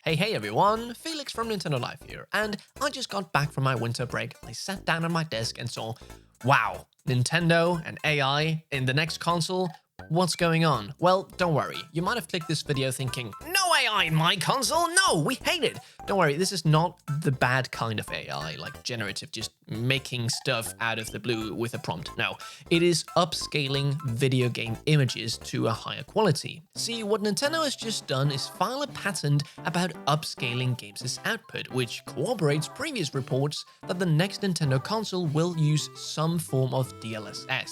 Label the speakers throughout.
Speaker 1: Hey everyone, Felix from Nintendo Life here, and I just got back from my winter break. I sat down at my desk and saw, wow, Nintendo and AI in the next console? What's going on? Well, don't worry, you might have clicked this video thinking, no AI in my console, no, we hate it. Don't worry, this is not the bad kind of AI, like generative, just making stuff out of the blue with a prompt. No, it is upscaling video game images to a higher quality. See, what Nintendo has just done is file a patent about upscaling games' output, which corroborates previous reports that the next Nintendo console will use some form of DLSS.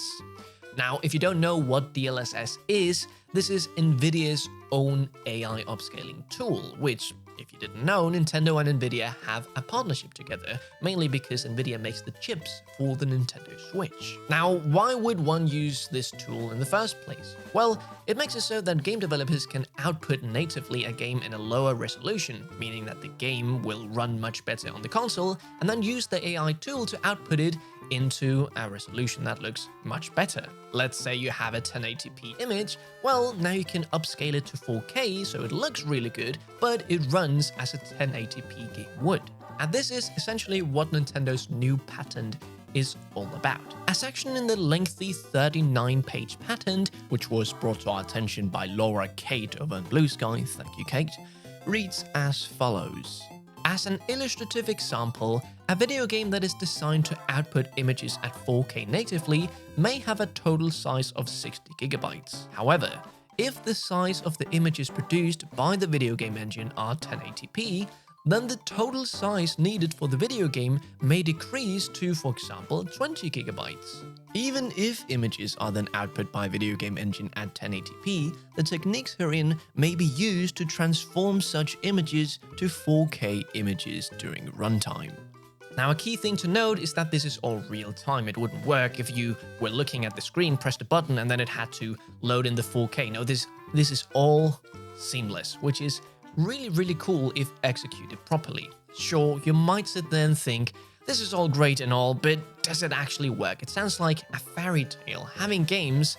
Speaker 1: Now, if you don't know what DLSS is, this is Nvidia's own AI upscaling tool, which, if you didn't know, Nintendo and Nvidia have a partnership together, mainly because Nvidia makes the chips for the Nintendo Switch. Now, why would one use this tool in the first place? Well, it makes it so that game developers can output natively a game in a lower resolution, meaning that the game will run much better on the console, and then use the AI tool to output it into a resolution that looks much better. Let's say you have a 1080p image, well, now you can upscale it to 4K so it looks really good, but it runs as a 1080p game would. And this is essentially what Nintendo's new patent is all about. A section in the lengthy 39-page patent, which was brought to our attention by Laura Kate over in Blue Sky, thank you Kate, reads as follows. As an illustrative example, a video game that is designed to output images at 4K natively may have a total size of 60 gigabytes. However, if the size of the images produced by the video game engine are 1080p, then the total size needed for the video game may decrease to, for example, 20 gigabytes. Even if images are then output by video game engine at 1080p, the techniques herein may be used to transform such images to 4K images during runtime. Now, a key thing to note is that this is all real time. It wouldn't work if you were looking at the screen, pressed a button, and then it had to load in the 4K. No, this is all seamless, which is really cool if executed properly. Sure, you might sit there and think, this is all great and all, but does it actually work? It sounds like a fairy tale, having games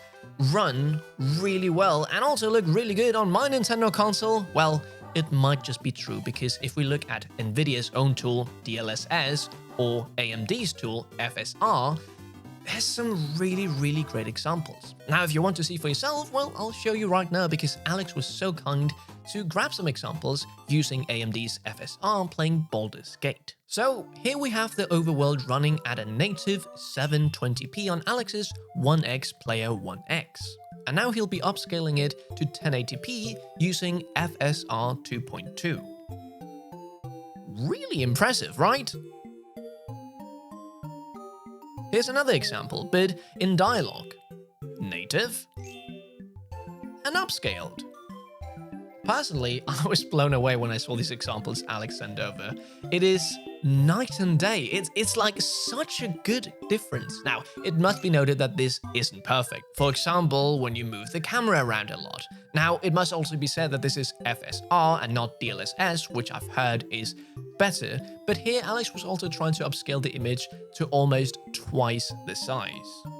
Speaker 1: run really well and also look really good on my Nintendo console. Well, it might just be true, because if we look at Nvidia's own tool, DLSS, or AMD's tool, FSR, there's some really great examples. Now, if you want to see for yourself, well, I'll show you right now, because Alex was so kind to grab some examples using AMD's FSR playing Baldur's Gate. So here we have the overworld running at a native 720p on Alex's One X Player 1X. And now he'll be upscaling it to 1080p using FSR 2.2. Really impressive, right? Here's another example, but in dialogue. Native and upscaled. Personally, I was blown away when I saw these examples Alex sent over. It is night and day. It's like such a good difference. Now, it must be noted that this isn't perfect. For example, when you move the camera around a lot. Now, it must also be said that this is FSR and not DLSS, which I've heard is better, but here Alex was also trying to upscale the image to almost twice the size.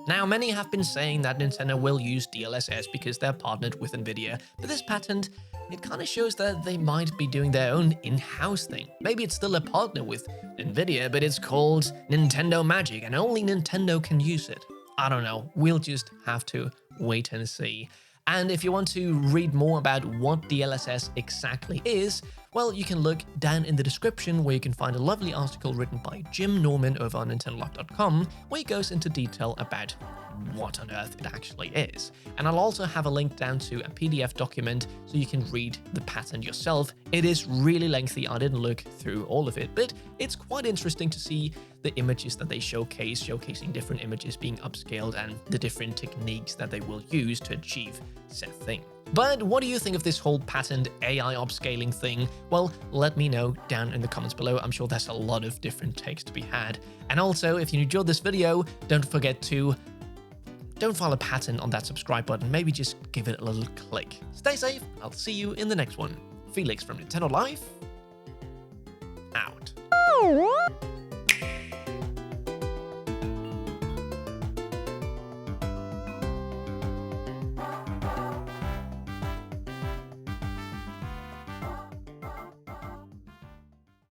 Speaker 1: Now, many have been saying that Nintendo will use DLSS because they're partnered with Nvidia, but this patent, it kind of shows that they might be doing their own in-house thing. Maybe it's still a partner with Nvidia, but it's called Nintendo Magic and only Nintendo can use it. I don't know, we'll just have to wait and see. And if you want to read more about what DLSS exactly is, well, you can look down in the description where you can find a lovely article written by Jim Norman over on NintendoLife.com, where he goes into detail about what on earth it actually is. And I'll also have a link down to a PDF document so you can read the patent yourself. It is really lengthy, I didn't look through all of it, but it's quite interesting to see the images that they showcase, showcasing different images being upscaled and the different techniques that they will use to achieve said thing. But what do you think of this whole patent AI upscaling thing? Well, let me know down in the comments below. I'm sure there's a lot of different takes to be had. And also, if you enjoyed this video, don't forget to don't file a patent on that subscribe button. Maybe just give it a little click. Stay safe. I'll see you in the next one. Felix from Nintendo Life, out.